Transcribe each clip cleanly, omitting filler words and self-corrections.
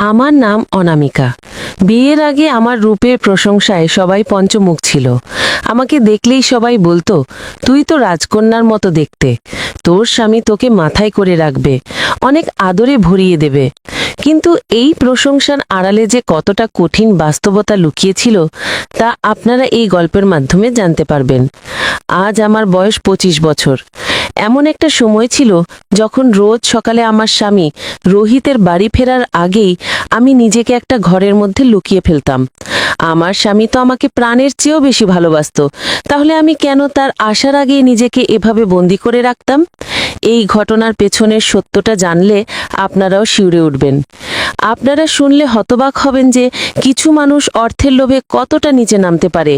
আমার নাম অনামিকা। বিয়ের আগে আমার রূপের প্রশংসায় সবাই পঞ্চমুখ ছিল। আমাকে দেখলেই সবাই বলতো, তুই তো রাজকন্যার মতো দেখতে, তোর স্বামী তোকে মাথায় করে রাখবে, অনেক আদরে ভরিয়ে দেবে। কিন্তু এই প্রশংসার আড়ালে যে কতটা কঠিন বাস্তবতা লুকিয়েছিল তা আপনারা এই গল্পের মাধ্যমে জানতে পারবেন। আজ আমার বয়স 25 বছর। এমন একটা সময় ছিল যখন রোজ সকালে আমার স্বামী রোহিতের বাড়ি ফেরার আগেই আমি নিজেকে একটা ঘরের মধ্যে লুকিয়ে ফেলতাম। আমার স্বামী তো আমাকে প্রাণের চেয়েও বেশি ভালোবাসতো, তাহলে আমি কেন তার আসার আগেই নিজেকে এভাবে বন্দি করে রাখতাম? এই ঘটনার পেছনের সত্যটা জানলে আপনারাও শিউরে উঠবেন। আপনারা শুনলে হতবাক হবেন যে কিছু মানুষ অর্থের লোভে কতটা নিচে নামতে পারে।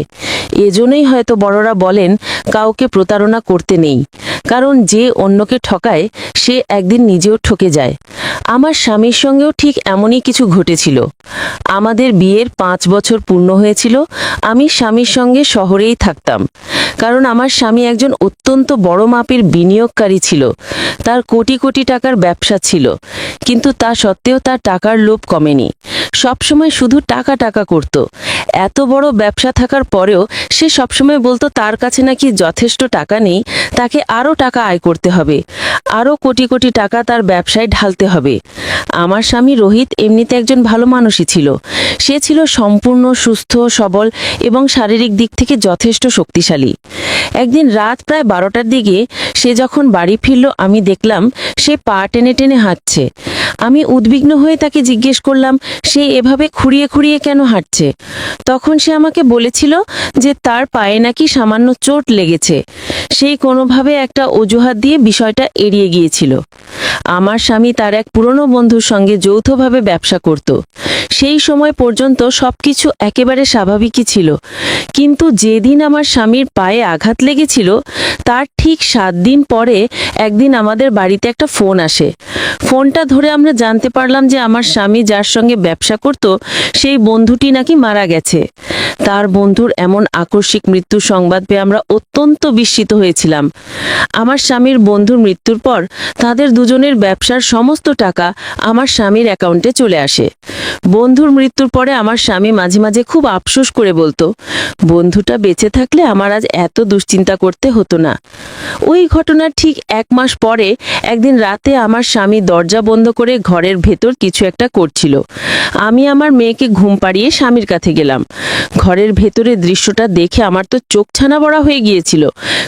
এজন্যই হয়তো বড়রা বলেন কাউকে প্রতারণা করতে নেই, কারণ যে অন্যকে ঠকায় সে একদিন নিজেও ঠকে যায়। আমার স্বামীর সঙ্গেও ঠিক এমনই কিছু ঘটেছিল। আমাদের বিয়ের 5 বছর পূর্ণ হয়েছিল। আমি স্বামীর সঙ্গে শহরেই থাকতাম, কারণ আমার স্বামী একজন অত্যন্ত বড় মাপের বিনিয়োগকারী ছিল। তার কোটি কোটি টাকার ব্যবসা ছিল, কিন্তু তা সত্ত্বেও তার টাকার লোভ কমেনি। সবসময় শুধু টাকা টাকা করত। এত বড় ব্যবসা থাকার পরেও সে সবসময় বলতো তার কাছে নাকি যথেষ্ট টাকা নেই, তাকে আরও টাকা আয় করতে হবে, আরও কোটি কোটি টাকা তার ব্যবসায় ঢালতে হবে। আমার স্বামী রোহিত এমনিতে একজন ভালো মানুষই ছিল। সে ছিল সম্পূর্ণ সুস্থ সবল এবং শারীরিক দিক থেকে যথেষ্ট শক্তিশালী। একদিন রাত প্রায় 12টার দিকে সে যখন বাড়ি ফিরল, আমি দেখলাম সে পা টেনে টেনে হাঁটছে। আমি উদ্বিগ্ন হয়ে তাকে জিজ্ঞেস করলাম সে এভাবে খুঁড়িয়ে খুঁড়িয়ে কেন হাঁটছে। তখন সে আমাকে বলেছিল যে তার পায়ে নাকি সামান্য চোট লেগেছে। সেই কোনোভাবে একটা অজুহাত দিয়ে বিষয়টা এড়িয়ে গিয়েছিল। আমার স্বামী তার এক পুরনো বন্ধুর সঙ্গে যৌথভাবে ব্যবসা করত। সেই সময় পর্যন্ত সবকিছু একেবারে স্বাভাবিকই ছিল, কিন্তু যেদিন আমার স্বামীর পায়ে আঘাত লেগেছিল তার ঠিক 7 দিন পরে একদিন আমাদের বাড়িতে একটা ফোন আসে। ফোনটা ধরে আমরা জানতে পারলাম যে আমার স্বামী যার সঙ্গে ব্যবসা করত সেই বন্ধুটি নাকি মারা গেছে। তার বন্ধুর এমন আকস্মিক মৃত্যুর সংবাদ পেয়ে আমরা অত্যন্ত বিস্মিত হয়েছিলাম। আমার স্বামীর বন্ধুর মৃত্যুর পর তাদের দুজনের ব্যবসার সমস্ত টাকা আমার স্বামীর অ্যাকাউন্টে চলে আসে। বন্ধুর মৃত্যুর পরে আমার স্বামী মাঝে মাঝে খুব আফসোস করে বলতো, বন্ধুটা বেঁচে থাকলে আমার আজ এত দুশ্চিন্তা করতে হতো না। ওই ঘটনার ঠিক 1 মাস পরে একদিন রাতে আমার স্বামী দরজা বন্ধ করে ঘরের ভেতর কিছু একটা করছিল। আমি আমার মেয়েকে ঘুম পাড়িয়ে স্বামীর কাছে গেলাম। ঘরের ভেতরে দৃশ্যটা দেখে আমার তো চোখ ছানা বড়া হয়ে গিয়েছিল,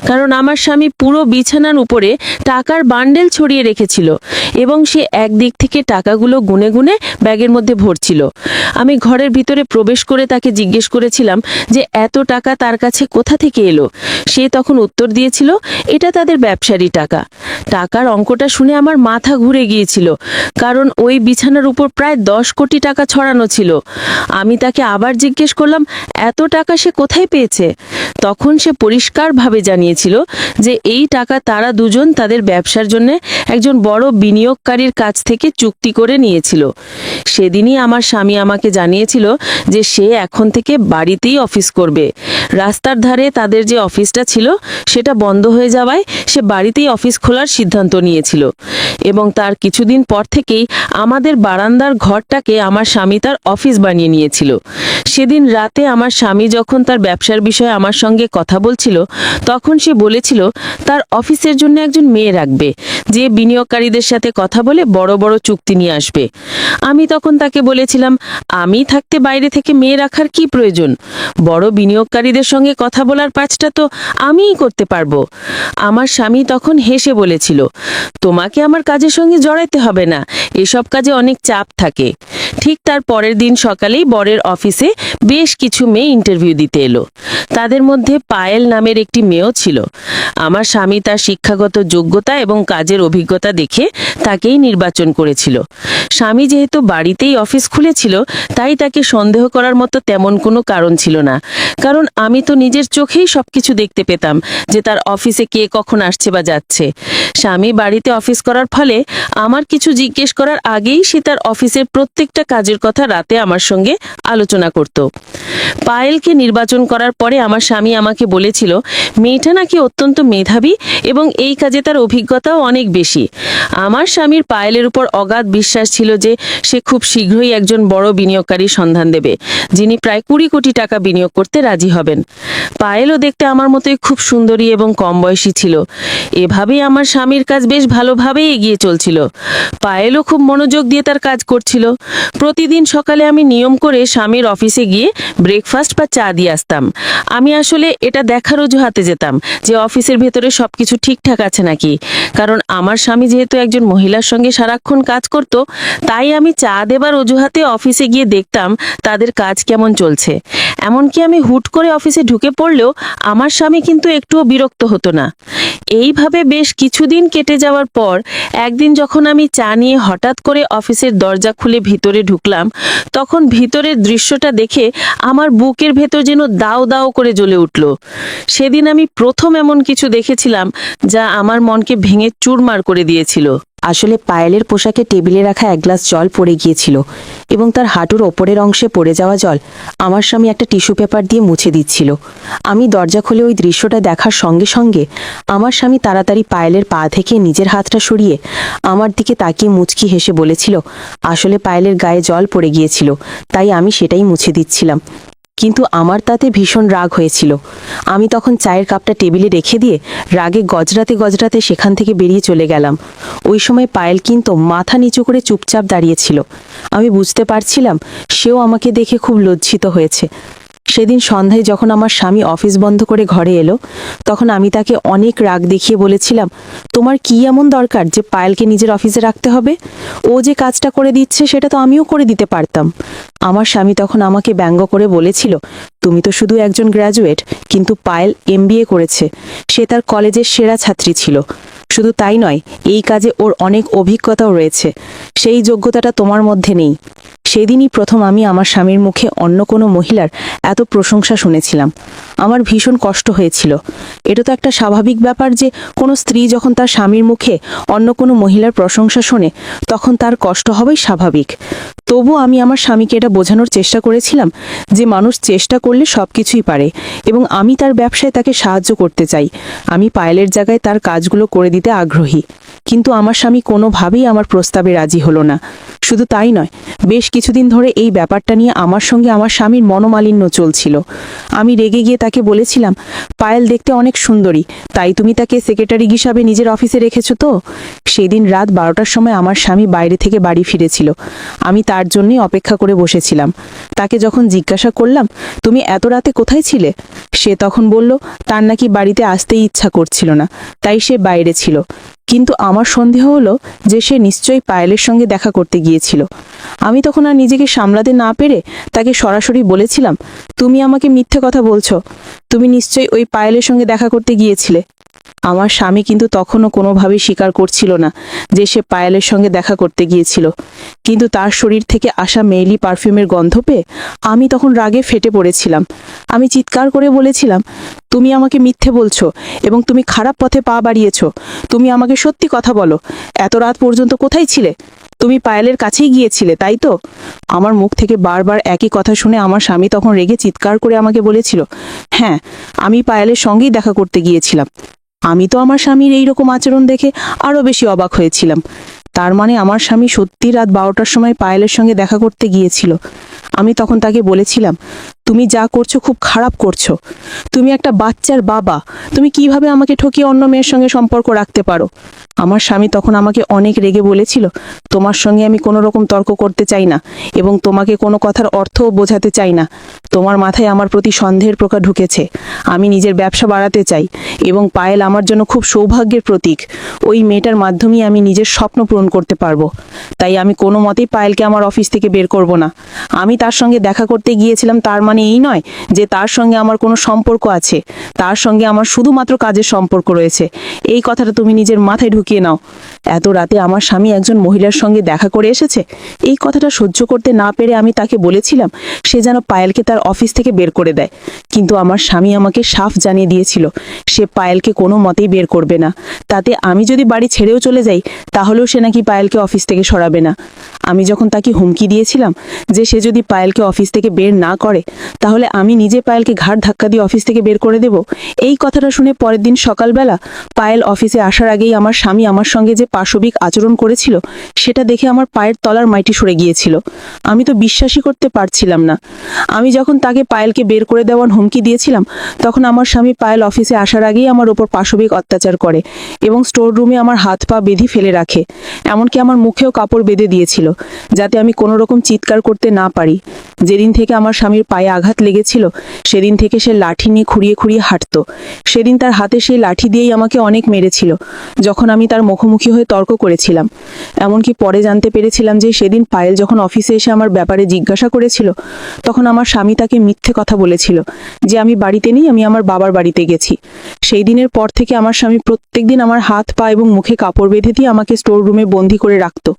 কারণ আমার স্বামী পুরো বিছানার উপরে টাকার বান্ডেল ছড়িয়ে রেখেছিল এবং সে একদিক থেকে টাকাগুলো গুনে গুনে ব্যাগের মধ্যে ভরছিল। আমি ঘরের ভিতরে প্রবেশ করে তাকে জিজ্ঞেস করেছিলাম যে এত টাকা তার কাছে কোথা থেকে এলো। সে তখন উত্তর দিয়েছিল এটা তাদের ব্যবসারই টাকা। টাকার অঙ্কটা শুনে আমার মাথা ঘুরে গিয়েছিল, কারণ ওই বিছানার উপর প্রায় 10 কোটি টাকা ছড়ানো ছিল। আমি তাকে আবার জিজ্ঞেস করলাম এত টাকা সে কোথায় পেয়েছে। তখন সে পরিষ্কারভাবে জানিয়েছিল যে এই টাকা তারা দুজন তাদের ব্যবসার জন্য একজন বড় বিনিয়োগকারীর কাছ থেকে চুক্তি করে নিয়েছিল। সেদিনই আমার স্বামী আমাকে জানিয়েছিল যে সে এখন থেকে বাড়িতেই অফিস করবে। রাস্তার ধারে তাদের যে অফিসটা ছিল সেটা বন্ধ হয়ে যাওয়ায় সে বাড়িতেই অফিস খোলার সিদ্ধান্ত নিয়েছিল, এবং তার কিছুদিন পর থেকেই আমাদের বারান্দার ঘরটাকে আমার স্বামী তার অফিস বানিয়ে নিয়েছিল। সেদিন রাতে আমার স্বামী যখন তার ব্যবসার বিষয়ে আমার সঙ্গে কথা বলছিল, তখন সে বলেছিল তার অফিসের জন্য একজন মেয়ে রাখবে যে বিনিয়োগকারীদের সাথে কথা বলে বড় বড় চুক্তি নিয়ে আসবে। আমি তখন তাকে বলেছিলাম আমি থাকতে বাইরে থেকে মেয়ে রাখার কি প্রয়োজন, বড় বিনিয়োগকারীদের সঙ্গে কথা বলার কাজটা তো আমিই করতে পারবো। আমার স্বামী তখন হেসে বলেছিল তোমাকে আমার কাজের সঙ্গে জড়াইতে হবে না, এসব কাজে অনেক চাপ থাকে। ঠিক তার পরের দিন সকালেই বরের অফিসে বেশ কিছু মেয়ে ইন্টারভিউ দিতে এলো। তাদের মধ্যে পায়েল নামের একটি মেয়েও ছিল। আমার স্বামী তার শিক্ষাগত যোগ্যতা এবং কাজের অভিজ্ঞতা দেখে তাকেই নির্বাচন করেছিল। স্বামী যেহেতু বাড়িতেই অফিস খুলেছিল, তাই তাকে সন্দেহ করার মতো তেমন কোনো কারণ ছিল না, কারণ আমি তো নিজের চোখেই সবকিছু দেখতে পেতাম যে তার অফিসে কে কখন আসছে বা যাচ্ছে। স্বামী বাড়িতে অফিস করার ফলে আমার কিছু জিজ্ঞেস করার আগেই সে তার অফিসের প্রত্যেকটা কাজের কথা রাতে আমার সঙ্গে আলোচনা করত। পায়েলকে নির্বাচন করার পরে আমার স্বামী আমাকে বলেছিল মেয়েটা নাকি অত্যন্ত মেধাবী এবং এই কাজে তার অভিজ্ঞতাও অনেক বেশি। আমার স্বামীর পায়েলের উপর অগাধ বিশ্বাস ছিল যে সে খুব শীঘ্রই একজন বড় বিনিয়োগকারীর সন্ধান দেবে, যিনি প্রায় 20 কোটি টাকা বিনিয়োগ করতে রাজি হবেন। পায়েলও দেখতে আমার মতোই খুব সুন্দরী এবং কম বয়সী ছিল। এভাবেই আমার স্বামীর কাজ বেশ ভালোভাবেই এগিয়ে চলছিল। পায়েলও খুব মনোযোগ দিয়ে তার কাজ করছিল। প্রতিদিন সকালে আমি নিয়ম করে স্বামীর অফিসে গিয়ে ব্রেকফাস্ট বা চা দিয়ে আসতাম। আমি আসলে এটা দেখার অজুহাতে যেতাম যে অফিসের ভেতরে সবকিছু ঠিকঠাক আছে নাকি, কারণ আমার স্বামী যেহেতু একজন মহিলার সঙ্গে সারাক্ষণ কাজ করত, তাই আমি চা দেবার অজুহাতে অফিসে গিয়ে দেখতাম তাদের কাজ কেমন চলছে। এমনকি আমি হুট করে অফিসে ঢুকে পড়লেও আমার স্বামী কিন্তু একটুও বিরক্ত হতো না। এইভাবে বেশ কিছুদিন কেটে যাওয়ার পর একদিন যখন আমি চা নিয়ে হঠাৎ করে অফিসের দরজা খুলে ভিতরে ঢুকলাম, তখন ভিতরের দৃশ্যটা দেখে আমার বুকের ভেতর যেন দাও দাও করে জ্বলে উঠল। সেদিন আমি প্রথম এমন কিছু দেখেছিলাম যা আমার মনকে ভেঙে চুরমার করে দিয়েছিল। আসলে পায়েলের পোশাকে টেবিলে রাখা এক গ্লাস জল পড়ে গিয়েছিল এবং তার হাঁটুর ওপরের অংশে পড়ে যাওয়া জল আমার স্বামী একটা টিস্যু পেপার দিয়ে মুছে দিচ্ছিল। আমি দরজা খুলে ওই দৃশ্যটা দেখার সঙ্গে সঙ্গে আমার স্বামী তাড়াতাড়ি পায়েলের পা থেকে নিজের হাতটা সরিয়ে আমার দিকে তাকিয়ে মুচকি হেসে বলেছিল, আসলে পায়েলের গায়ে জল পড়ে গিয়েছিল, তাই আমি সেটাই মুছে দিচ্ছিলাম। কিন্তু আমার তাতে ভীষণ রাগ হয়েছিল। আমি তখন চায়ের কাপটা টেবিলে রেখে দিয়ে রাগে গজরাতে গজরাতে সেখান থেকে বেরিয়ে চলে গেলাম। ওই সময় পায়েল কিন্তু মাথা নিচু করে চুপচাপ দাঁড়িয়েছিল। আমি বুঝতে পারছিলাম সেও আমাকে দেখে খুব লজ্জিত হয়েছে। সেদিন সন্ধ্যায় যখন আমার স্বামী অফিস বন্ধ করে ঘরে এলো, তখন আমি তাকে অনেক রাগ দেখিয়ে বলেছিলাম, তোমার কি এমন দরকার যে পায়েলকে নিজের অফিসে রাখতে হবে? ও যে কাজটা করে দিচ্ছে সেটা তো আমিও করে দিতে পারতাম। আমার স্বামী তখন আমাকে ব্যঙ্গ করে বলেছিল, তুমি তো শুধু একজন গ্র্যাজুয়েট, কিন্তু পায়েল MBA করেছে, সে তার কলেজের সেরা ছাত্রী ছিল। শুধু তাই নয়, এই কাজে ওর অনেক অভিজ্ঞতাও রয়েছে, সেই যোগ্যতাটা তোমার মধ্যে নেই। সেদিনই প্রথম আমি আমার স্বামীর মুখে অন্য কোনো মহিলার এত প্রশংসা শুনেছিলাম। আমার ভীষণ কষ্ট হয়েছিল। এটা তো একটা স্বাভাবিক ব্যাপার যে কোনো স্ত্রী যখন তার স্বামীর মুখে অন্য কোনো মহিলার প্রশংসা শোনে তখন তার কষ্ট হবেই স্বাভাবিক। তবু আমি আমার স্বামীকে এটা বোঝানোর চেষ্টা করেছিলাম যে মানুষ চেষ্টা করলে সব কিছুই পারে এবং আমি তার ব্যবসায় তাকে সাহায্য করতে চাই। আমি পায়েলের জায়গায় তার কাজগুলো করে দিতে আগ্রহী। কিন্তু আমার স্বামী কোনোভাবেই আমার প্রস্তাবে রাজি হলো না। শুধু তাই নয়, বেশ কিছুদিন ধরে এই ব্যাপারটা নিয়ে আমার সঙ্গে আমার স্বামীর মনোমালিন্য চলছিল। আমি রেগে গিয়ে তাকে বলেছিলাম, পায়েল দেখতে অনেক সুন্দরী, তাই তুমি তাকে সেক্রেটারি হিসাবে নিজের অফিসে রেখেছো তো? সেদিন রাত 12টার সময় আমার স্বামী বাইরে থেকে বাড়ি ফিরেছিল। আমি তার জন্যই অপেক্ষা করে বসেছিলাম। তাকে যখন জিজ্ঞাসা করলাম, তুমি এত রাতে কোথায় ছিলে? সে তখন বলল, তার নাকি বাড়িতে আসতেই ইচ্ছা করছিল না, তাই সে বাইরে ছিল। কিন্তু আমার সন্দেহ হলো যে সে নিশ্চয়ই পায়েলের সঙ্গে দেখা করতে গিয়েছিল। আমি তখন আর নিজেকে সামলাতে না পেরে তাকে সরাসরি বলেছিলাম, তুমি আমাকে মিথ্যে কথা বলছো, তুমি নিশ্চয়ই ওই পায়েলের সঙ্গে দেখা করতে গিয়েছিলে। আমার স্বামী কিন্তু তখনও কোনোভাবেই স্বীকার করছিল না যে সে পায়েলের সঙ্গে দেখা করতে গিয়েছিল। কিন্তু তার শরীর থেকে আসা মেইলি পারফিউমের গন্ধ পেয়ে আমি তখন রাগে ফেটে পড়েছিলাম। আমি চিৎকার করে বলেছিলাম, তুমি আমাকে মিথ্যে বলছো এবং তুমি খারাপ পথে পা বাড়িয়েছো। তুমি আমাকে সত্যি কথা বলো, এত রাত পর্যন্ত কোথায় ছিলে? তুমি পায়েলের কাছেই গিয়েছিলে, তাই তো? আমার মুখ থেকে বারবার একই কথা শুনে আমার স্বামী তখন রেগে চিৎকার করে আমাকে বলেছিল, হ্যাঁ, আমি পায়েলের সঙ্গেই দেখা করতে গিয়েছিলাম। আমি তো আমার স্বামীর এইরকম আচরণ দেখে আরও বেশি অবাক হয়েছিলাম। তার মানে আমার স্বামী সত্যি রাত 12টার সময় পায়েলের সঙ্গে দেখা করতে গিয়েছিল। আমি তখন তাকে বলেছিলাম, তুমি যা করছো খুব খারাপ করছো। তুমি একটা বাচ্চার বাবা, তুমি কিভাবে আমাকে ঠকিয়ে অন্য মেয়ের সঙ্গে সম্পর্ক রাখতে পারো? আমার স্বামী তখন আমাকে অনেক রেগে বলেছিল, তোমার সঙ্গে আমি কোনো রকম তর্ক করতে চাই না এবং তোমাকে কোনো কথার অর্থও বোঝাতে চাই না। তোমার মাথায় আমার প্রতি সন্দেহের প্রকার ঢুকেছে। আমি নিজের ব্যবসা বাড়াতে চাই এবং পায়েল আমার জন্য খুব সৌভাগ্যের প্রতীক। ওই মেয়েটার মাধ্যমেই আমি নিজের স্বপ্ন পূরণ করতে পারবো। তাই আমি কোনো মতেই পায়েলকে আমার অফিস থেকে বের করব না। আমি তার সঙ্গে দেখা করতে গিয়েছিলাম, তার মানে মানে এই নয় যে তার সঙ্গে আমার কোনো সম্পর্ক আছে। তার সঙ্গে আমার শুধুমাত্র কাজের সম্পর্ক রয়েছে। এই কথাটা তুমি নিজের মাথায় ঢুকিয়ে নাও। এত রাতে আমার স্বামী একজন মহিলার সঙ্গে দেখা করে এসেছে। এই কথাটা সহ্য করতে না পেরে আমি তাকে বলেছিলাম সে যেন পায়েলকে তার অফিস থেকে বের করে দেয়। কিন্তু আমার স্বামী আমাকে সাফ জানিয়ে দিয়েছিল সে পায়েলকে কোনো মতেই বের করবে না। তাতে আমি যদি বাড়ি ছেড়েও চলে যাই তাহলেও সে নাকি পায়েলকে অফিস থেকে সরাবে না। আমি যখন তাকে হুমকি দিয়েছিলাম যে সে যদি পায়েলকে অফিস থেকে বের না করে তাহলে আমি নিজে পায়েলকে ঘাড় ধাক্কা দিয়ে অফিস থেকে বের করে দেব। এই কথাটা শুনে পরের দিন সকালবেলা পায়েল অফিসে আসার আগেই আমার স্বামী আমার সঙ্গে যে পাশবিক আচরণ করেছিল সেটা দেখে আমার পায়ের তলার মাটি সরে গিয়েছিল। আমি তো বিশ্বাসই করতে পারছিলাম না। আমি যখন তাকে পায়েলকে বের করে দেওয়ার হুমকি দিয়েছিলাম তখন আমার স্বামী পায়েল অফিসে আসার আগেই আমার ওপর পাশবিক অত্যাচার করে এবং স্টোর রুমে আমার হাত পা বেঁধে ফেলে রাখে। এমনকি আমার মুখেও কাপড় বেঁধে দিয়েছিল যাতে আমি কোনো রকম চিৎকার করতে না পারি। যেদিন থেকে আমার স্বামীর পায়ে আঘাত লেগেছিল সেদিন থেকে সে লাঠি নিয়ে খুঁড়িয়ে খুঁড়িয়ে হাঁটতো। সেদিন তার হাতে সেই লাঠি দিয়েই আমাকে অনেক মেরেছিল যখন আমি তার মুখোমুখি হয়ে তর্ক করেছিলাম। এমনকি পরে জানতে পেরেছিলাম যে সেদিন পায়েল যখন অফিসে এসে আমার ব্যাপারে জিজ্ঞাসা করেছিল তখন আমার স্বামী তাকে মিথ্যে কথা বলেছিল যে আমি বাড়িতে নেই, আমি আমার বাবার বাড়িতে গেছি। সেই দিনের পর থেকে আমার স্বামী প্রত্যেকদিন আমার হাত পা এবং মুখে কাপড় বেঁধে দিয়ে আমাকে স্টোর রুমে বন্দি করে রাখতো।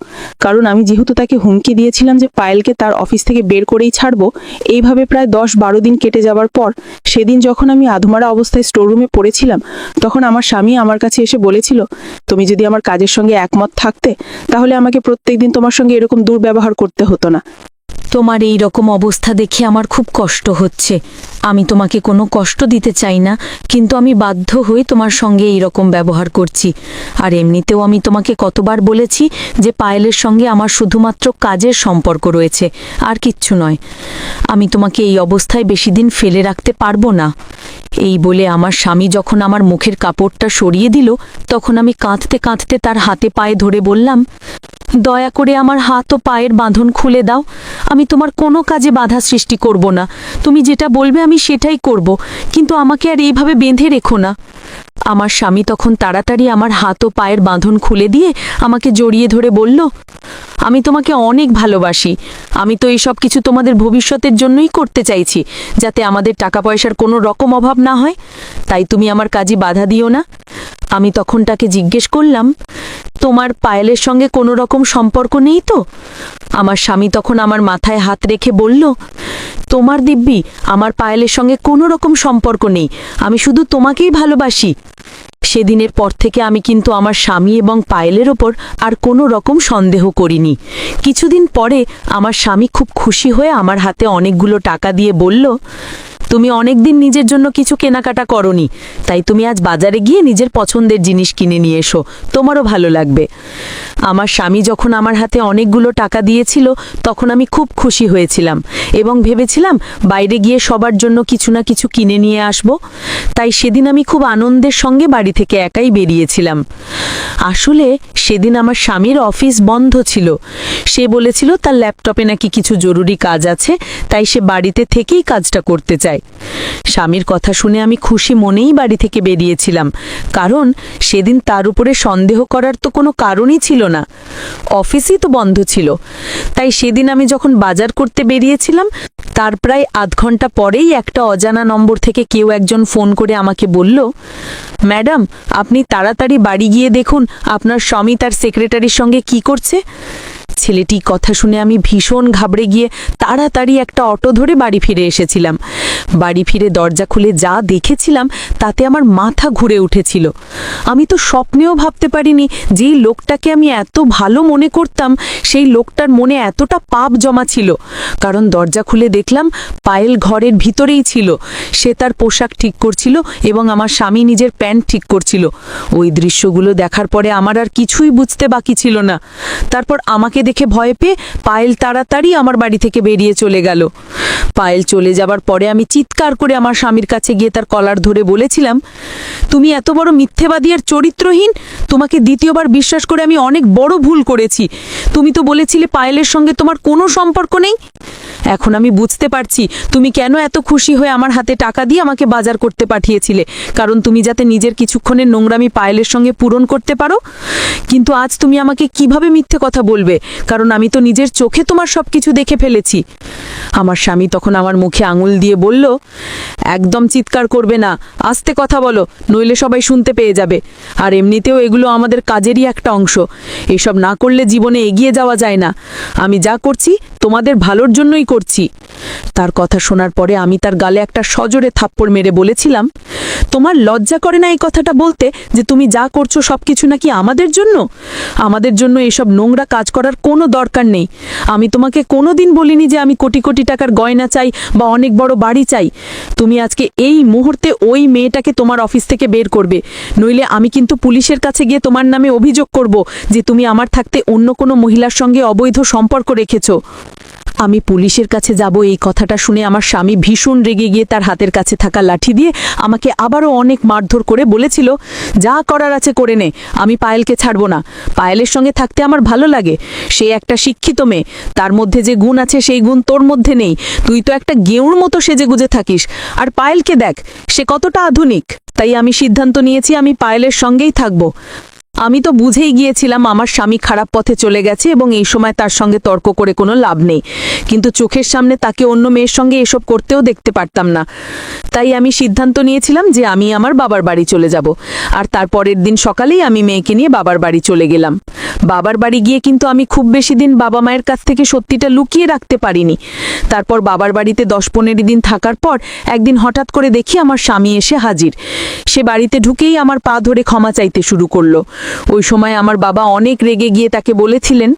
কারণ আমি যেহেতু তাকে হুমকি দিয়েছিলাম যে পায়েলকে তার অফিস থেকে বের করেই ছাড়বো। এইভাবে প্রায় 10-12 দিন কেটে যাওয়ার পর সেদিন যখন আমি আধমারা অবস্থায় স্টোর রুমে পড়েছিলাম তখন আমার স্বামী আমার কাছে এসে বলেছিল তুমি যদি আমার কাজের সঙ্গে একমত থাকতে তাহলে আমাকে প্রত্যেকদিন তোমার সঙ্গে এরকম দুর্ব্যবহার করতে হতো না। তোমার এই রকম অবস্থা দেখে আমার খুব কষ্ট হচ্ছে। আমি তোমাকে কোনো কষ্ট দিতে চাই না, কিন্তু আমি বাধ্য হয়ে তোমার সঙ্গে এই রকম ব্যবহার করছি। আর এমনিতেও আমি তোমাকে কতবার বলেছি যে পায়েলের সঙ্গে আমার শুধুমাত্র কাজের সম্পর্ক রয়েছে, আর কিচ্ছু নয়। আমি তোমাকে এই অবস্থায় বেশি দিন ফেলে রাখতে পারবো না। এই বলে আমার স্বামী যখন আমার মুখের কাপড়টা সরিয়ে দিল তখন আমি কাঁদতে কাঁদতে তার হাতে পায়ে ধরে বললাম, দয়া করে আমার হাত ও পায়ের বাঁধন খুলে দাও। আমি তোমার কোনো কাজে বাধা সৃষ্টি করব না। তুমি যেটা বলবে আমি সেটাই করব, কিন্তু আমাকে আর এইভাবে বেঁধে রেখো না। আমার স্বামী তখন তাড়াতাড়ি আমার হাত ও পায়ের বাঁধন খুলে দিয়ে আমাকে জড়িয়ে ধরে বলল, আমি তোমাকে অনেক ভালোবাসি। আমি তো এই সব কিছু তোমাদের ভবিষ্যতের জন্যই করতে চাইছি, যাতে আমাদের টাকা পয়সার কোনো রকম অভাব না হয়। তাই তুমি আমার কাজে বাধা দিও না। আমি তখন তাকে জিজ্ঞেস করলাম, তোমার পায়েলের সঙ্গে কোনো রকম সম্পর্ক নেই তো? আমার স্বামী তখন আমার মাথায় হাত রেখে বলল, তোমার দিব্যি, আমার পায়েলের সঙ্গে কোনো রকম সম্পর্ক নেই। আমি শুধু তোমাকেই ভালোবাসি। সেদিনের পর থেকে আমি কিন্তু আমার স্বামী এবং পায়েলের ওপর আর কোনো রকম সন্দেহ করিনি। কিছুদিন পরে আমার স্বামী খুব খুশি হয়ে আমার হাতে অনেকগুলো টাকা দিয়ে বলল, তুমি অনেকদিন নিজের জন্য কিছু কেনাকাটা করনি, তাই তুমি আজ বাজারে গিয়ে নিজের পছন্দের জিনিস কিনে নিয়ে এসো, তোমারও ভালো লাগবে। আমার স্বামী যখন আমার হাতে অনেকগুলো টাকা দিয়েছিল তখন আমি খুব খুশি হয়েছিলাম এবং ভেবেছিলাম বাইরে গিয়ে সবার জন্য কিছু না কিছু কিনে নিয়ে আসব। তাই সেদিন আমি খুব আনন্দের সঙ্গে বাড়ি থেকে একাই বেরিয়েছিলাম। আসলে সেদিন আমার স্বামীর অফিস বন্ধ ছিল। সে বলেছিল তার ল্যাপটপে নাকি কিছু জরুরি কাজ আছে, তাই সে বাড়িতে থেকেই কাজটা করতে চায়। স্বামীর কথা শুনে আমি খুশি মনেই বাড়ি থেকে বেরিয়েছিলাম, কারণ সেদিন তার উপরে সন্দেহ করার তো কোনো কারণই ছিল না। অফিসই তো বন্ধ ছিল। তাই সেদিন আমি যখন বাজার করতে বেরিয়েছিলাম তার প্রায় আধ ঘন্টা পরেই একটা অজানা নম্বর থেকে কেউ একজন ফোন করে আমাকে বলল, ম্যাডাম, আপনি তাড়াতাড়ি বাড়ি গিয়ে দেখুন আপনার স্বামী তার সেক্রেটারির সঙ্গে কি করছে। ছেলেটি কথা শুনে আমি ভীষণ ঘাবড়ে গিয়ে তাড়াতাড়ি একটা অটো ধরে বাড়ি ফিরে এসেছিলাম। বাড়ি ফিরে দরজা খুলে যা দেখেছিলাম তাতে আমার মাথা ঘুরে উঠেছিল। আমি তো স্বপ্নেও ভাবতে পারিনি যেই লোকটাকে আমি এত ভালো মনে করতাম সেই লোকটার মনে এতটা পাপ জমা ছিল। কারণ দরজা খুলে দেখলাম পায়েল ঘরের ভিতরেই ছিল। সে তার পোশাক ঠিক করছিল এবং আমার স্বামী নিজের প্যান্ট ঠিক করছিল। ওই দৃশ্যগুলো দেখার পরে আমার আর কিছুই বুঝতে বাকি ছিল না। তারপর আমাকে দেখে ভয় পেয়ে পায়েল তাড়াতাড়ি আমার বাড়ি থেকে বেরিয়ে চলে গেল। পায়েল চলে যাবার পরে আমি চিৎকার করে আমার স্বামীর কাছে গিয়ে তার কলার ধরে বলেছিলাম, তুমি এত বড় মিথ্যেবাদী আর চরিত্রহীন! তোমাকে দ্বিতীয়বার বিশ্বাস করে আমি অনেক বড় ভুল করেছি। তুমি তো বলেছিলে পায়েলের সঙ্গে তোমার কোনো সম্পর্ক নেই। এখন আমি বুঝতে পারছি তুমি কেন এত খুশি হয়ে আমার হাতে টাকা দিয়ে আমাকে বাজার করতে পাঠিয়েছিলে, কারণ তুমি যাতে নিজের কিছুক্ষণের নোংরামি পায়েলের সঙ্গে পূরণ করতে পারো। কিন্তু আজ তুমি আমাকে কিভাবে মিথ্যে কথা বলবে, কারণ আমি তো নিজের চোখে তোমার সবকিছু দেখে ফেলেছি। আমার স্বামী তখন আমার মুখে আঙুল দিয়ে বলল, একদম চিৎকার করবে না, আস্তে কথা বলো, নইলে সবাই শুনতে পেয়ে যাবে। আর এমনিতেও এগুলো আমাদের কাজেরই একটা অংশ, এসব না করলে জীবনে এগিয়ে যাওয়া যায় না। আমি যা করছি তোমাদের ভালোর জন্যই করছি। তার কথা শোনার পরে আমি তার গালে একটা সজোরে থাপ্পড় মেরে বলেছিলাম, তোমার লজ্জা করে না এই কথাটা বলতে, যে তুমি যা করছো সবকিছু নাকি আমাদের জন্য? আমাদের জন্য এসব নোংরা কাজ করার কোনো দরকার নেই। আমি তোমাকে কোনোদিন বলিনি যে আমি কোটি কোটি টাকার গয়না চাই বা অনেক বড় বাড়ি চাই। তুমি আজকে এই মুহূর্তে ওই মেয়েটাকে তোমার অফিস থেকে বের করবে, নইলে আমি কিন্তু পুলিশের কাছে গিয়ে তোমার নামে অভিযোগ করব যে তুমি আমার থাকতে অন্য কোনো মহিলার সঙ্গে অবৈধ সম্পর্ক রেখেছো। আমি পুলিশের কাছে যাব এই কথাটা শুনে আমার স্বামী ভীষণ রেগে গিয়ে তার হাতের কাছে থাকা লাঠি দিয়ে আমাকে আবারও অনেক মারধর করে বলেছিল, যা করার আছে করে নে, আমি পায়েলকে ছাড়ব না। পায়েলের সঙ্গে থাকতে আমার ভালো লাগে, সে একটা শিক্ষিত মেয়ে, তার মধ্যে যে গুণ আছে সেই গুণ তোর মধ্যে নেই। তুই তো একটা গেঁউর মতো সেজেগুজে থাকিস। আর পায়েলকে দেখ, সে কতটা আধুনিক। তাই আমি সিদ্ধান্ত নিয়েছি আমি পায়েলের সঙ্গেই থাকব। আমি তো বুঝেই গিয়েছিলাম আমার স্বামী খারাপ পথে চলে গেছে এবং এই সময় তার সঙ্গে তর্ক করে কোনো লাভ নেই, কিন্তু চোখের সামনে তাকে অন্য মেয়ের সঙ্গে এসব করতেও দেখতে পারতাম না। তাই আমি সিদ্ধান্ত নিয়েছিলাম যে আমি আমার বাবার বাড়ি চলে যাব। আর তারপরের দিন সকালেই আমি মেয়েকে নিয়ে বাবার বাড়ি চলে গেলাম। বাবার বাড়ি গিয়ে কিন্তু আমি খুব বেশি দিন বাবা মায়ের কাছ থেকে সত্যিটা লুকিয়ে রাখতে পারিনি। তারপর বাবার বাড়িতে 10-15 দিন থাকার পর একদিন হঠাৎ করে দেখি আমার স্বামী এসে হাজির। সে বাড়িতে ঢুকেই আমার পা ধরে ক্ষমা চাইতে শুরু করলো। ওই সময় আমার বাবা অনেক রেগে গিয়ে তাকে বলেছিলেন,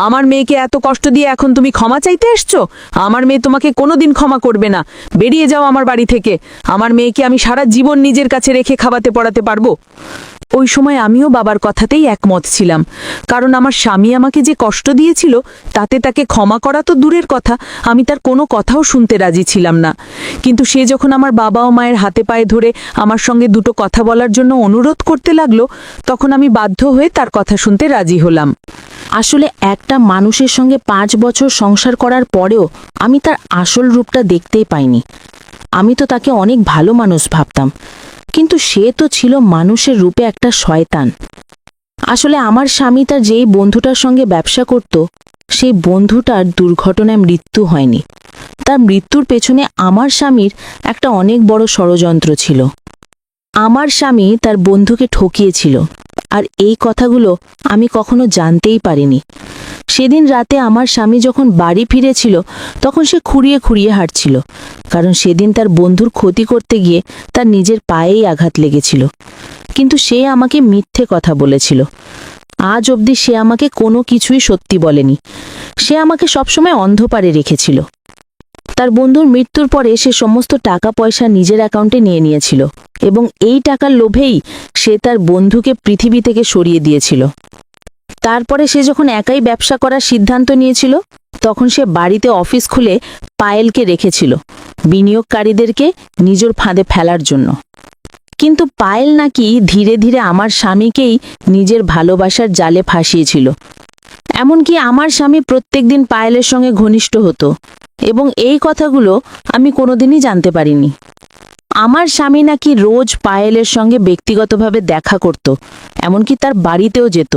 আমার মেয়েকে এত কষ্ট দিয়ে এখন তুমি ক্ষমা চাইতে এসছো? আমার মেয়ে তোমাকে কোনোদিন ক্ষমা করবে না, বেরিয়ে যাও আমার বাড়ি থেকে। আমার মেয়েকে আমি সারা জীবন নিজের কাছে রেখে খাওয়াতে পড়াতে পারবো। ওই সময় আমিও বাবার কথাতেই একমত ছিলাম, কারণ আমার স্বামী আমাকে যে কষ্ট দিয়েছিল তাতে তাকে ক্ষমা করা তো দূরের কথা, আমি তার কোনো কথাও শুনতে রাজি ছিলাম না। কিন্তু সে যখন আমার বাবা ও মায়ের হাতে পায়ে ধরে আমার সঙ্গে দুটো কথা বলার জন্য অনুরোধ করতে লাগলো, তখন আমি বাধ্য হয়ে তার কথা শুনতে রাজি হলাম। আসলে একটা মানুষের সঙ্গে 5 বছর সংসার করার পরেও আমি তার আসল রূপটা দেখতেই পাইনি। আমি তো তাকে অনেক ভালো মানুষ ভাবতাম, কিন্তু সে তো ছিল মানুষের রূপে একটা শয়তান। আসলে আমার স্বামী তার যেই বন্ধুটার সঙ্গে ব্যবসা করত, সেই বন্ধুটার দুর্ঘটনায় মৃত্যু হয়নি। তার মৃত্যুর পেছনে আমার স্বামীর একটা অনেক বড় ষড়যন্ত্র ছিল। আমার স্বামী তার বন্ধুকে ঠকিয়েছিল, আর এই কথাগুলো আমি কখনো জানতেই পারিনি। সেদিন রাতে আমার স্বামী যখন বাড়ি ফিরেছিল তখন সে খুঁড়িয়ে খুঁড়িয়ে হাঁটছিল, কারণ সেদিন তার বন্ধুর ক্ষতি করতে গিয়ে তার নিজের পায়েই আঘাত লেগেছিল। কিন্তু সে আমাকে মিথ্যে কথা বলেছিল। আজ অবধি সে আমাকে কোনো কিছুই সত্যি বলেনি। সে আমাকে সবসময় অন্ধকারে রেখেছিল। তার বন্ধুর মৃত্যুর পরে সে সমস্ত টাকা পয়সা নিজের অ্যাকাউন্টে নিয়ে নিয়েছিল এবং এই টাকার লোভেই সে তার বন্ধুকে পৃথিবী থেকে সরিয়ে দিয়েছিল। তারপরে সে যখন একাই ব্যবসা করার সিদ্ধান্ত নিয়েছিল, তখন সে বাড়িতে অফিস খুলে পায়েলকে রেখেছিল বিনিয়োগকারীদেরকে নিজের ফাঁদে ফেলার জন্য। কিন্তু পায়েল নাকি ধীরে ধীরে আমার স্বামীকেই নিজের ভালোবাসার জালে ফাঁসিয়েছিল। এমনকি আমার স্বামী প্রত্যেকদিন পায়েলের সঙ্গে ঘনিষ্ঠ হতো, এবং এই কথাগুলো আমি কোনোদিনই জানতে পারিনি। আমার স্বামী নাকি রোজ পায়েলের সঙ্গে ব্যক্তিগতভাবে দেখা করত, এমনকি তার বাড়িতেও যেত।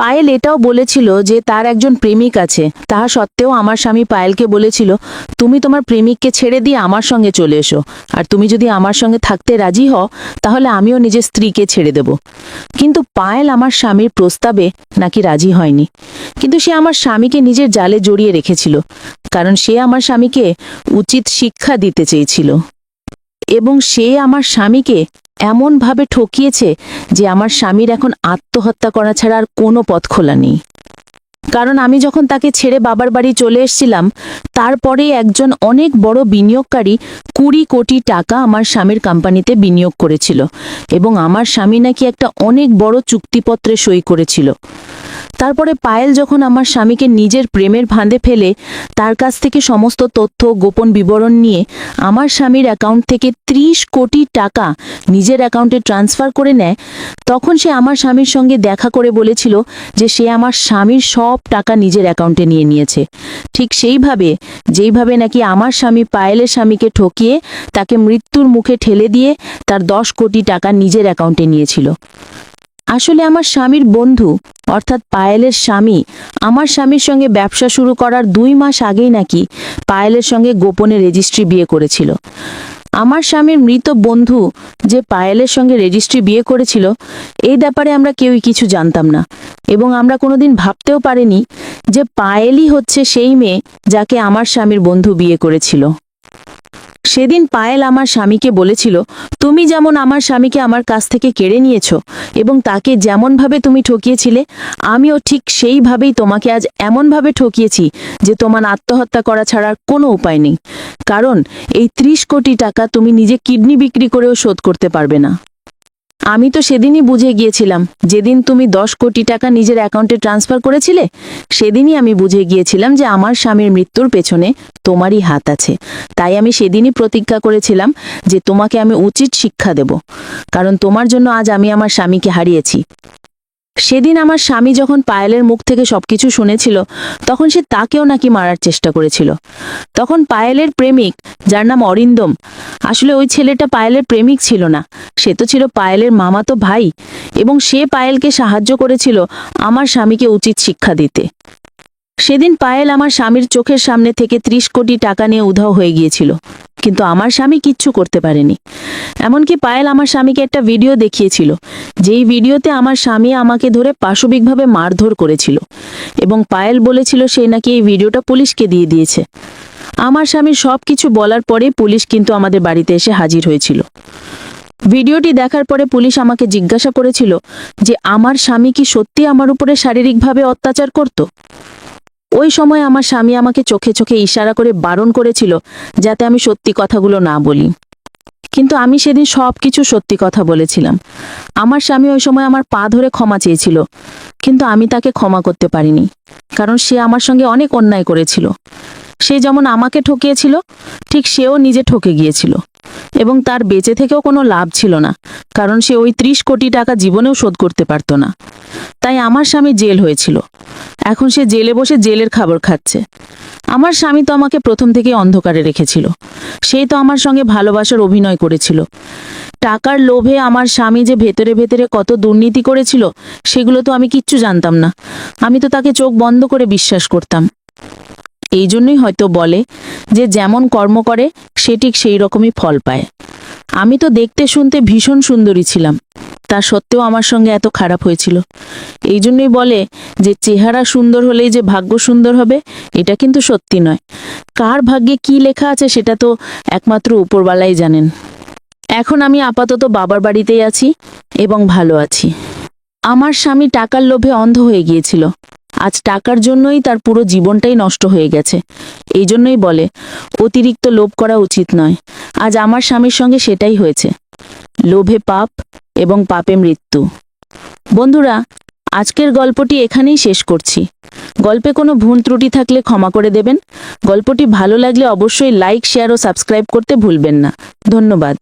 পায়েল এটাও বলেছিল যে তার একজন প্রেমিক আছে। তাহা সত্ত্বেও আমার স্বামী পায়েলকে বলেছিল, তুমি তোমার প্রেমিককে ছেড়ে দিয়ে আমার সঙ্গে চলে এসো, আর তুমি যদি আমার সঙ্গে থাকতে রাজি হও তাহলে আমিও নিজের স্ত্রীকে ছেড়ে দেব। কিন্তু পায়েল আমার স্বামীর প্রস্তাবে নাকি রাজি হয়নি। কিন্তু সে আমার স্বামীকে নিজের জালে জড়িয়ে রেখেছিল, কারণ সে আমার স্বামীকে উচিত শিক্ষা দিতে চেয়েছিল। এবং সে আমার স্বামীকে এমনভাবে ঠকিয়েছে যে আমার স্বামীর এখন আত্মহত্যা করা ছাড়া আর কোনো পথ খোলা নেই। কারণ আমি যখন তাকে ছেড়ে বাবার বাড়ি চলে এসেছিলাম, তারপরে একজন অনেক বড় বিনিয়োগকারী 20 কোটি টাকা আমার স্বামীর কোম্পানিতে বিনিয়োগ করেছিল, এবং আমার স্বামী নাকি একটা অনেক বড় চুক্তিপত্রে সই করেছিল। তারপরে পায়েল যখন আমার স্বামীকে নিজের প্রেমের ফাঁদে ফেলে তার কাছ থেকে সমস্ত তথ্য গোপন বিবরণ নিয়ে আমার স্বামীর অ্যাকাউন্ট থেকে 30 কোটি টাকা নিজের অ্যাকাউন্টে ট্রান্সফার করে নেয়, তখন সে আমার স্বামীর সঙ্গে দেখা করে বলেছিল যে সে আমার স্বামীর সব টাকা নিজের অ্যাকাউন্টে নিয়ে নিয়েছে, ঠিক যেইভাবে নাকি আমার স্বামী পায়েলের স্বামীকে ঠকিয়ে তাকে মৃত্যুর মুখে ঠেলে দিয়ে তার 10 কোটি টাকা নিজের অ্যাকাউন্টে নিয়েছিল। আসলে আমার স্বামীর বন্ধু অর্থাৎ পায়েলের স্বামী আমার স্বামীর সঙ্গে ব্যবসা শুরু করার 2 মাস আগেই নাকি পায়েলের সঙ্গে গোপনে রেজিস্ট্রি বিয়ে করেছিল। আমার স্বামীর মৃত বন্ধু যে পায়েলের সঙ্গে রেজিস্ট্রি বিয়ে করেছিল এই ব্যাপারে আমরা কেউই কিছু জানতাম না, এবং আমরা কোনোদিন ভাবতেও পারিনি যে পায়েলই হচ্ছে সেই মেয়ে যাকে আমার স্বামীর বন্ধু বিয়ে করেছিল। সেদিন পায়েল আমার স্বামীকে বলেছিল, তুমি যেমন আমার স্বামীকে আমার কাছ থেকে কেড়ে নিয়েছো এবং তাকে যেমনভাবে তুমি ঠকিয়েছিলে, আমিও ঠিক সেইভাবেই তোমাকে আজ এমনভাবে ঠকিয়েছি যে তোমার আত্মহত্যা করা ছাড়ার কোনো উপায় নেই, কারণ এই 30 কোটি টাকা তুমি নিজে কিডনি বিক্রি করেও শোধ করতে পারবে না। আমি তো সেদিনই বুঝে গিয়েছিলাম, যেদিন তুমি 10 কোটি টাকা নিজের অ্যাকাউন্টে ট্রান্সফার করেছিলে সেদিনই আমি বুঝে গিয়েছিলাম যে আমার স্বামীর মৃত্যুর পেছনে তোমারই হাত আছে। তাই আমি সেদিনই প্রতিজ্ঞা করেছিলাম যে তোমাকে আমি উচিত শিক্ষা দেব, কারণ তোমার জন্য আজ আমি আমার স্বামীকে হারিয়েছি। সেদিন আমার স্বামী যখন পায়েলের মুখ থেকে সবকিছু শুনেছিল তখন সে তাকেও নাকি মারার চেষ্টা করেছিল। তখন পায়েলের প্রেমিক, যার নাম অরিন্দম, আসলে ওই ছেলেটা পায়েলের প্রেমিক ছিল না, সে তো ছিল পায়েলের মামাতো ভাই, এবং সে পায়েলকে সাহায্য করেছিল আমার স্বামীকে উচিত শিক্ষা দিতে। সেদিন পায়েল আমার স্বামীর চোখের সামনে থেকে 30 কোটি টাকা নিয়ে উধাও হয়ে গিয়েছিল, কিন্তু আমার স্বামী কিচ্ছু করতে পারেনি। এমনকি পায়েল আমার স্বামীকে একটা ভিডিও দেখিয়েছিল, যেই ভিডিওতে আমার স্বামী আমাকে ধরে পাশবিকভাবে মারধর করেছিল, এবং পায়েল বলেছিল সে নাকি এই ভিডিওটা পুলিশকে দিয়ে দিয়েছে। আমার স্বামীর সব কিছু বলার পরে পুলিশ কিন্তু আমাদের বাড়িতে এসে হাজির হয়েছিল। ভিডিওটি দেখার পরে পুলিশ আমাকে জিজ্ঞাসা করেছিল যে আমার স্বামী কি সত্যি আমার উপরে শারীরিকভাবে অত্যাচার করত। ওই সময় আমার স্বামী আমাকে চোখে চোখে ইশারা করে বারণ করেছিল যাতে আমি সত্যি কথাগুলো না বলি, কিন্তু আমি সেদিন সবকিছু সত্যি কথা বলেছিলাম। আমার স্বামী ওই সময় আমার পা ধরে ক্ষমা চেয়েছিল, কিন্তু আমি তাকে ক্ষমা করতে পারিনি, কারণ সে আমার সঙ্গে অনেক অন্যায় করেছিল। সে যেমন আমাকে ঠকিয়েছিল ঠিক সেও নিজে ঠকে গিয়েছিল, এবং তার বেঁচে থেকেও কোনো লাভ ছিল না, কারণ সে ওই 30 কোটি টাকা জীবনেও শোধ করতে পারত না। তাই আমার স্বামী জেল হয়েছিল, এখন সে জেলে বসে জেলের খাবার খাচ্ছে। আমার স্বামী তো আমাকে প্রথম থেকে অন্ধকারে রেখেছিল, সেই তো আমার সঙ্গে ভালোবাসার অভিনয় করেছিল। টাকার লোভে আমার স্বামী যে ভেতরে ভেতরে কত দুর্নীতি করেছিল সেগুলো তো আমি কিচ্ছু জানতাম না, আমি তো তাকে চোখ বন্ধ করে বিশ্বাস করতাম। এই জন্যই হয়তো বলে যে যেমন কর্ম করে সে ঠিক সেই রকমই ফল পায়। আমি তো দেখতে শুনতে ভীষণ সুন্দরী ছিলাম, তা সত্ত্বেও আমার সঙ্গে এত খারাপ হয়েছিল। এই জন্যই বলে যে চেহারা সুন্দর হলেই যে ভাগ্য সুন্দর হবে, এটা কিন্তু সত্যি নয়। কার ভাগ্যে কি লেখা আছে সেটা তো একমাত্র উপরওয়ালাই জানেন। এখন আমি আপাতত বাবার বাড়িতেই আছি এবং ভালো আছি। আমার স্বামী টাকার লোভে অন্ধ হয়ে গিয়েছিল, আজ টাকার জন্যই তার পুরো জীবনটাই নষ্ট হয়ে গেছে। এই জন্যই বলে অতিরিক্ত লোভ করা উচিত নয়। আজ আমার স্বামীর সঙ্গে সেটাই হয়েছে, লোভে পাপ এবং পাপে মৃত্যু। বন্ধুরা, আজকের গল্পটি এখানেই শেষ করছি। গল্পে কোনো ভুল ত্রুটি থাকলে ক্ষমা করে দেবেন। গল্পটি ভালো লাগলে অবশ্যই লাইক, শেয়ার ও সাবস্ক্রাইব করতে ভুলবেন না। ধন্যবাদ।